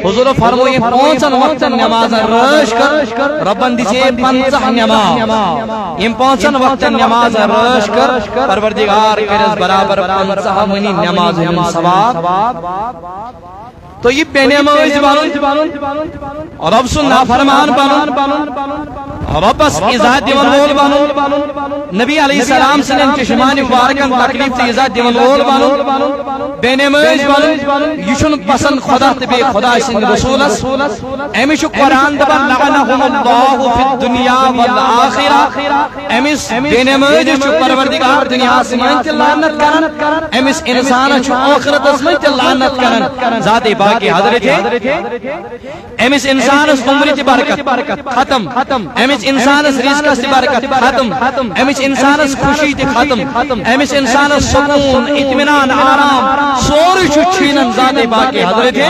حضور فرموئی 5 وقت نماز رش کر ربن دیچے 50 نماز ان 5 وقت نماز رش کر پروردگار کرس برابر 50 منی نماز ہم ثواب تو یہ بے نماز بنن رب سننا فرمان بنن ربس ازاد دیون وول بنن نبی علیہ السلام سنن چشمان مبارکن تکلیف تے ازاد دیون وول بنن بے نماز بنن یشن پسند خدا تے بے خدا سن رسولس امیش قرآن دبر لعنہم اللہ فی الدنیا والآخرہ امیس بے نماز چھ پروردگار دنیا سمان تے لعنت کرن امیس انسان چھ آخرت اسمان تے لعنت کرن ذات باقی حضرت ہے امیس انسان اس عمری تے برکت ختم امیس انسان اس رزق تے برکت ختم امیس انسان اس خوشی تے ختم امیس انسان اس سکون اطمینان آرام سوری چھ چھینن ذات باقی حضرت ہے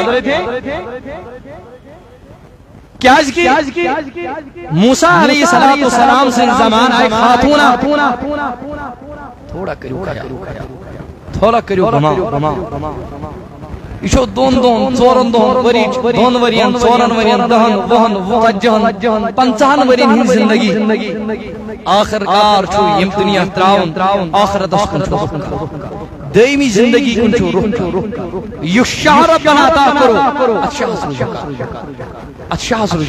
کیا کی موسیٰ علیہ السلام سے زمان آئے خاتونہ تھوڑا کریو گما یہ دون ژورن دون ورین ژورن ورین دہن وہن وجہن 50 ورین ہن زندگی آخر کار چھو یم دنیا تراون آخرت کن دائمی زندگی کن چھو روح یہ شہر بناتا کرو اچھا حضر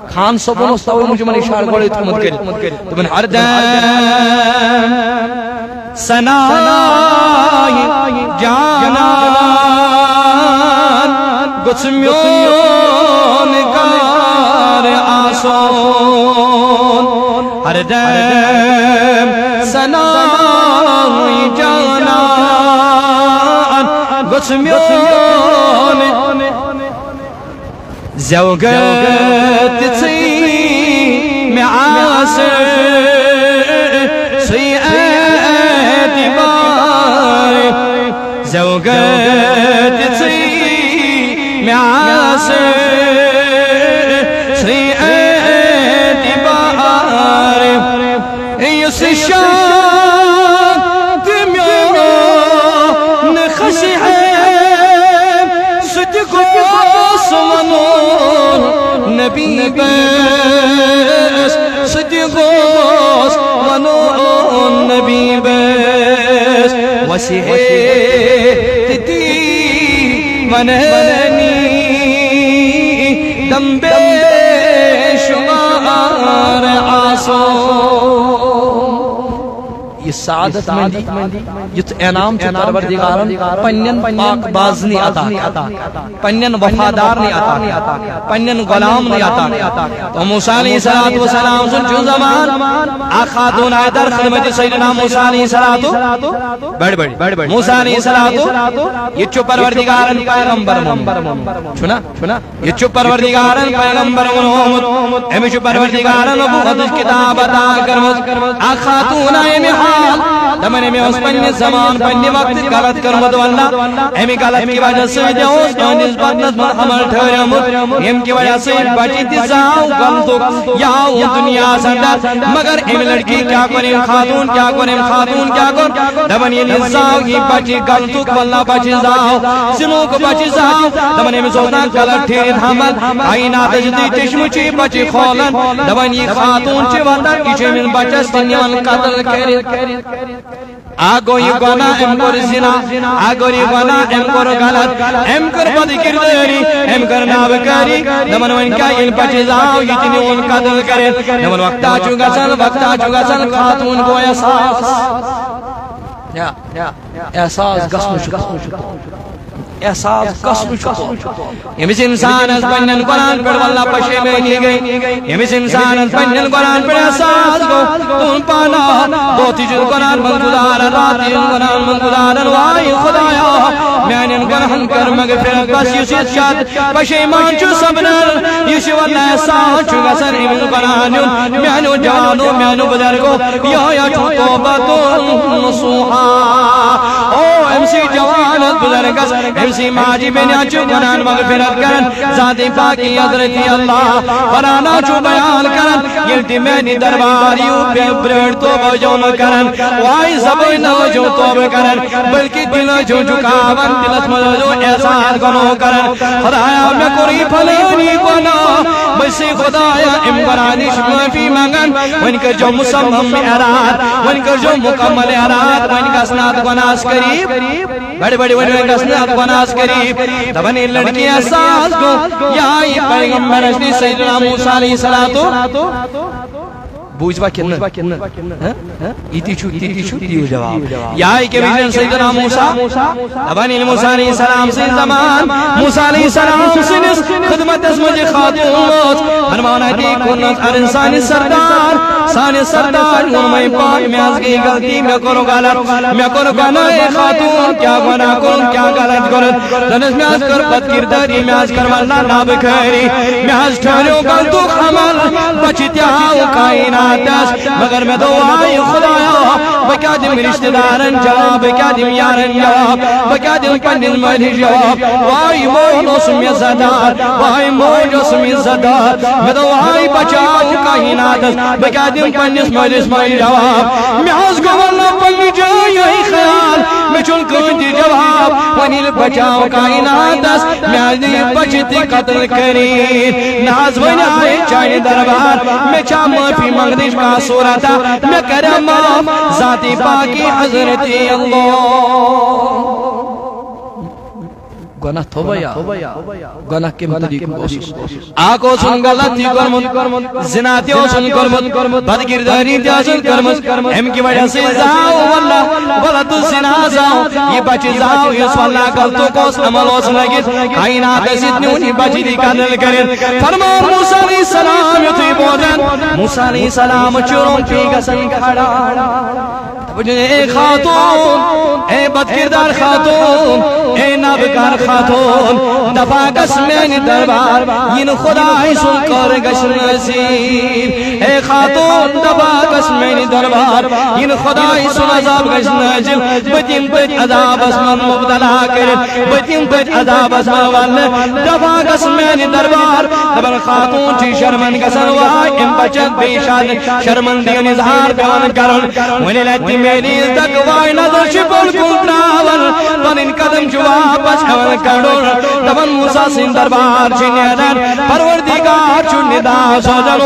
خان صبح نستوی مجھے من اشار گوڑی تکمت کری تو من ہر دن سنائی جانان گسمیون کار آسون ہر دن سنائی جانان گسمیون زوجت تسي معاصر سيئات بار زوجت تسي معاصر سيئات بار يسشات دميو نخشعه نبی بس صدقوس ونون نبی بس وسیحت دی مننی دم بے شمار آسو یہ سعادت مندی یہ انعام چھو پروردگارن پنین پاک بازنی عطا پنین وفادارنی عطا پنین غلامنی عطا تو موسیٰ علیہ السلام سن چون زمان آخاتون آئے در خدمت سیدنا موسیٰ علیہ السلام بڑھ موسیٰ علیہ السلام یہ چھو پروردگارن پیغمبر چھنا یہ چھو پروردگارن پیغمبر محمد ہمیں چھو پروردگارن ابو قدس کتاب عطا کرمت آخاتون آئے محال دمنے میں اس پنی زمان پنی وقت غلط کرمت واللہ ہمیں غلط کی وجہ سے جاؤس جانس باتنس من عمل ٹھہرمت ہم کی وجہ سے بچی تیزاؤ غلطک یاؤ دنیا سندر مگر ہم لڑکی کیا کریں خاتون کیا کریں دمن یہ نزاؤ ہی بچی غلطک واللہ بچی زاؤ سنوک بچی زاؤ دمنے میں سوزنا غلط ٹھہر حمل آئینات جدی چشمچی بچی خولن دمن یہ خاتون چی وطر کچھ من بچس تنیان قتل کریں آگو یہ گناہ ام کر زنا آگو یہ گناہ ام کر غلط ام کر بد کرداری ام کر نابکاری دمن ون کا ان پچیزاؤ یہ تنی ان قتل کرے دمن وقتا چوگا سن خاتون کو احساس گسم شکو احساس قسم شکو یمیس انسان از پنن قرآن پر واللہ پشے میں نہیں گئی یمیس انسان از پنن قرآن پر احساس کو تون پانا دوتی جل قرآن من گزارا راتی قرآن من گزارا وائی خدایا میانن گرہن کر مغفرت بس یسیت شاد پشے مانچو سبنر یسی واللہ احساس چگا سر ایمن قرآن میانو جانو میانو بزرگو یا چھو توبتون نصوحا او امسی جوانت بزرگس امسی ماجی بین اچو قرآن مغفرت کرن ذات پاکی حضرتی اللہ قرآن اچو بیان کرن یلتی میں دربار یو پہ بریڈ تو بجو نہ کرن وائی زبان نہ جو تو کرن بلکہ دل جو جھکاون دلت میں جو احسان گنو کرن خدایا میں کوئی پھلانی گنا بسی خدایا امبرانش معافی مانگن ون کر جو مسمم اراد ون کر جو مکمل اراد ون کا اسناد گناس قریب بڑے بڑے ون کا اسناد گناس قریب تبنی لڑکی احساس کو یا یہ پیغمبر اشنی سیدنا موسیٰ علیہ السلام بوجھ با کنن ایتی چھو دیو جواب یا ہی کہ بیجن سیدنا موسیٰ ابانی موسیٰ علیہ السلام سے زمان موسیٰ علیہ السلام سنس خدمت اس مجھے خاتون موت فرمانا دی کنت ار انسانی سردار میں پاک میں از گئی غلطی میں کرو غلط میں کرو گناہ خاتون کیا گناہ کرن کیا غلط کرن دنس میں از کر بد کرداری میں از کر واللہ ناب کھری میں از ٹھہریو غلطو خمل بچتیا ہوں کائنات مگر میں دعائی خدایا بکیا دم رشتہ دارن جواب بکیا دم یارن جواب بکیا دم پنن مہی جواب وائی موجو سمی زدار وائی موجو سمی زدار میں دعائی بچاؤ کائنات بکیا دم پنن مہی جواب میں آز گواللہ پنی جائی خیال میں چل کردی جواب ونیل بچاؤ کائنات میں آدھی بچتی قتل کرین ناز ونیائی چاہی دربار میں چاہ معافی مانگ کا صورتا میں کرم ذاتی پاکی حضرتی اللہ گناہ توبہ یا گناہ کے مطریق کوشش آکو سن غلطی کرمت زناتی ہو سن کرمت بدگرداری تیاسن کرمت ہم کی وجہ سے زاؤ واللہ غلط زنا زاؤ یہ بچی زاؤ یہ سواللہ غلطوں کو عمل ہو سنگیت کائنات ستنی انہی بچی دی قتل کرن فرمان موسیٰ علیہ السلام یتوی بودن موسیٰ علیہ السلام چوروں پی گسن کھڑا اے خاتون اے بدکردار خاتون اے نابکار خاتون دفع گس میں دربار ین خدای سن کر گش نصیب اے خاتون دفع گس میں دربار ین خدای سن عذاب گش نجل بتیم بت عذاب اسمن مبتلا کر بتیم بت عذاب اسمن والن دفع گس میں دربار دبر خاتون چی شرمن گسن وائی ام بچت بیشاد شرمن دیگن اظہار بیان کرن ونی لیتی میری تقوی نظر شپل کنتراول پنن قدم جواب بچھول کڑون تبن موسیٰ سن دربار چنیدن پروردگار چنیدہ سوزن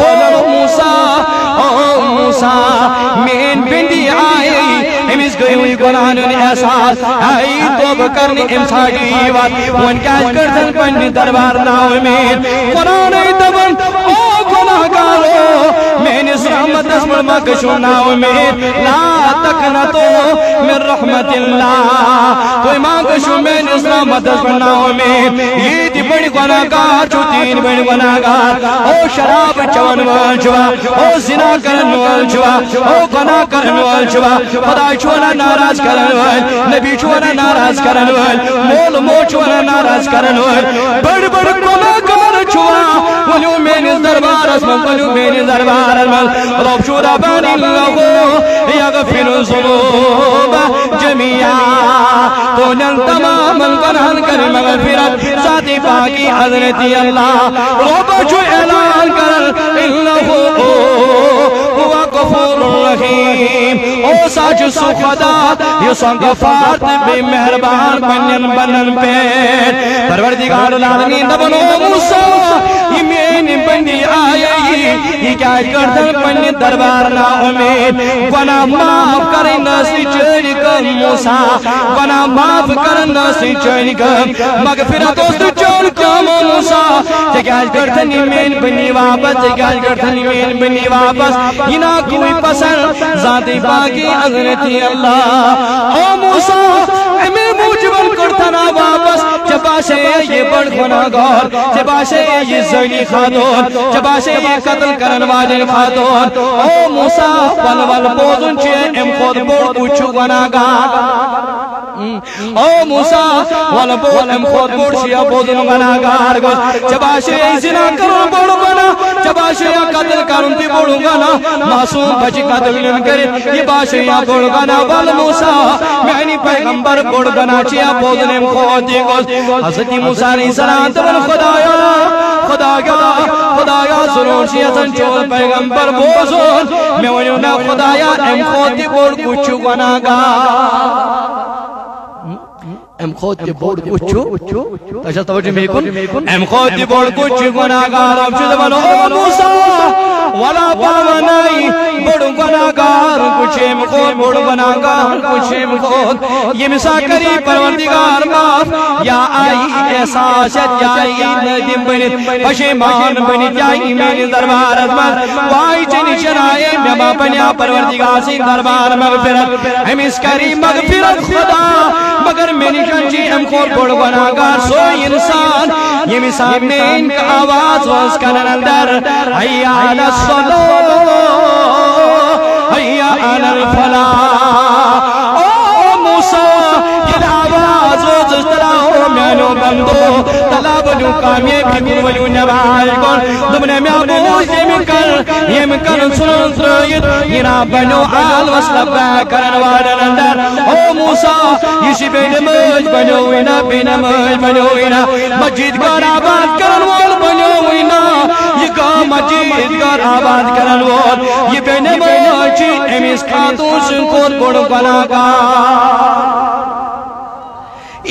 او موسیٰ مین بندی آئی امیس گئی ہوئی گناہن احساس آئی توب کرنی امساڑی وات ون کیش کردن پنی دربار ناو مین قرآن تبن او گناہ گارو مین اس رحمت اسمر مکشو ناو مین لا تکنتو من رحمت اللہ تو ایمان کشو مین اس رحمت اسمر ناو مین یہ دی بڑی گناہگار چو تین بڑی گناہگار او شراب چون وال چوا او زنا کرن وال چوا او گناہ کرن وال چوا خدای چونا ناراض کرن وال نبی چونا ناراض کرن وال مول مو چونا ناراض کرن وال بڑ بڑ گناہگار چوا ولیو مین دربار اسمن ولیو مین دربار اسمن رب شو ربانی اللہ یغفر ذنوب جميعا تو نل تمام گناہن کر مغفرت ذاتی پاکی حضرتی اللہ رب جو اعلان کر اللہ ہوا غفور رحیم او ساج سو خدا یہ سن غفار بے مہربان بنن بنن پیٹ پروردگار العالمین دبنو موسیٰ یہ مین بندی آئی یہ کیا کردن پنی دربار نا امید گناہ معاف کرن سی چڑی کم موسیٰ گناہ معاف کرن سی چڑی کم مغفرت دوست چڑ کم موسیٰ کیا کردن مین بنی واپس کیا کردن مین بنی واپس یہ نہ کوئی پسند ذاتی باقی حضرتی اللہ او موسیٰ امیر موجبن کرتنا واپس جباشے یہ بڑھ گناہگار جباشے یہ زنی خاتون جباشے یہ قتل کرن واجن خاتون او موسیٰ ول ول بوزن چے ام خود بڑھ کچھ گناہگار او موسیٰ ول بول ام خود بڑھ چے بوزن گناہگار جباشے یہ زنا کرن بڑھ گناہ جباشے یہ قتل کرن بھی بڑھ گناہ معصوم بچ قتل نن کرن یہ باشے یہ بڑھ گناہ ول موسیٰ معنی پیغمبر بڑھ گناہ چے بوزن ام خود حضرت موسیٰ علیہ السلام تبن خدایا ضرور شیطان چول پیغمبر بوزون میں ونیو نا خدایا ام خودی بوڑ کچھو گناہگار ام خودی بوڑ کچھو تشاہ توجہ میں کن ام خودی بوڑ کچھو گناہگار اب شد بنو او موسیٰ ولا پاونائی بوڑ گناہگار کچھ ام خود بوڑ گناہگار کچھ ام خود یہ مسا کری پروردگار معاف یا آئی احساسیت یا آئی ندیم بنیت پشیمان بنیت یا آئی میری دربار عظمت وائی چنی شرائے میں پنیا پروردگار سی دربار مغفرت ہم اس کری مغفرت خدا مگر میری شنجی ہم خور بڑ گناہگار سوئی انسان یہ مثال میں ان کا آواز واز کنن اندر حیّ علی الصلاة حیّ علی الفلاح او موسیٰ یہ آواز واز اشتراؤ میانو بندو طلابنو کامیب بولو نبائی کن دمنے میں ابوز یہ مکر سنن سرائیت ینا بنو آل وصلب کرن وادن اندر او موسیٰ یسی بین مج بنوینا بین مج بنوینا مجید کار آباد کرن وال بنوینا یہ گا مجید کار آباد کرن وال یہ بین مج امیس خاتون سن کور بڑو گناہگار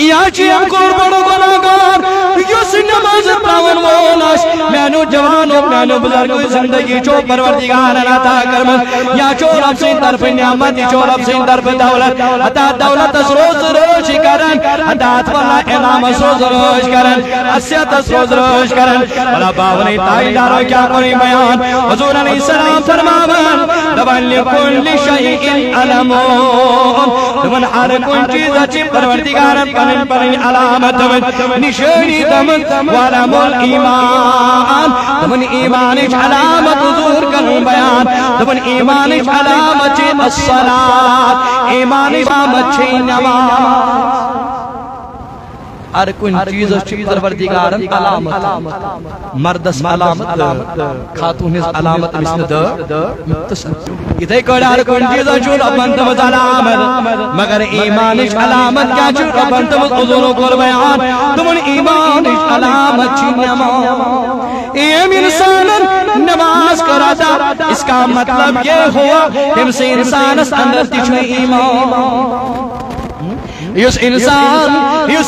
یا چی ہم کور بڑو گناہگار یس نماز پراون وولش مینو جوانو مینو بزرگو زندگی چو پروردگار عطا کرمت یا چو رب سے طرف نعمت چو رب سے طرف دولت عطا دولت اس روز روش کرن عطا اتوالا انعام اس روز روش کرن اسیت اس روز روش کرن بلا باونی تائی دارو کیا کوئی بیان حضور علیہ السلام فرماون دبن لکل شیئن علمون دبن ہر کن چیز اچھی پروردگار پنن پنن علامت نشانی دمت وعلم الایمان دمن ایمانش علامت حضور کرن بیان دمن ایمانش علامت الصلاة ایمانش علامت نماز ہر کن چیز پروردگار علامت مردس علامت خاتون علامت ادھے کڑ ہر کن چیز ربن تمز علامت مگر ایمانش علامت کیا چھو ربن تمز حضوروں کو بیان تمن ایمانش علامت چھی نماز ایم انسان نماز کراتا اس کا مطلب یہ ہوا ہم سے انسان اس اندر تجھو ایمان یس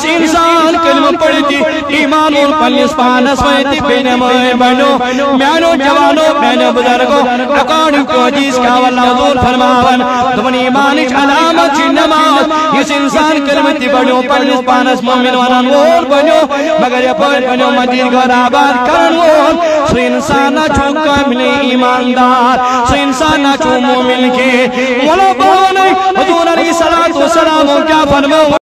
انسان کلمہ پڑھتی ایمان اور پلیس پانس ویتی بین موئے بنو میانو جوانو میانو بزرگو اکانو کو حدیث کا واللہ حضور فرماون دمن ایمانش علامت چی نماز یس انسان کلمتی بنو پلیس پانس مومن ونن وور بنو مگر یہ پوئن بنو مدیر گھر آباد کرن وور سو انسان چو کامل ایماندار سو انسان چو مومن کے ولو بانے حضور علیہ السلام کیا فرماون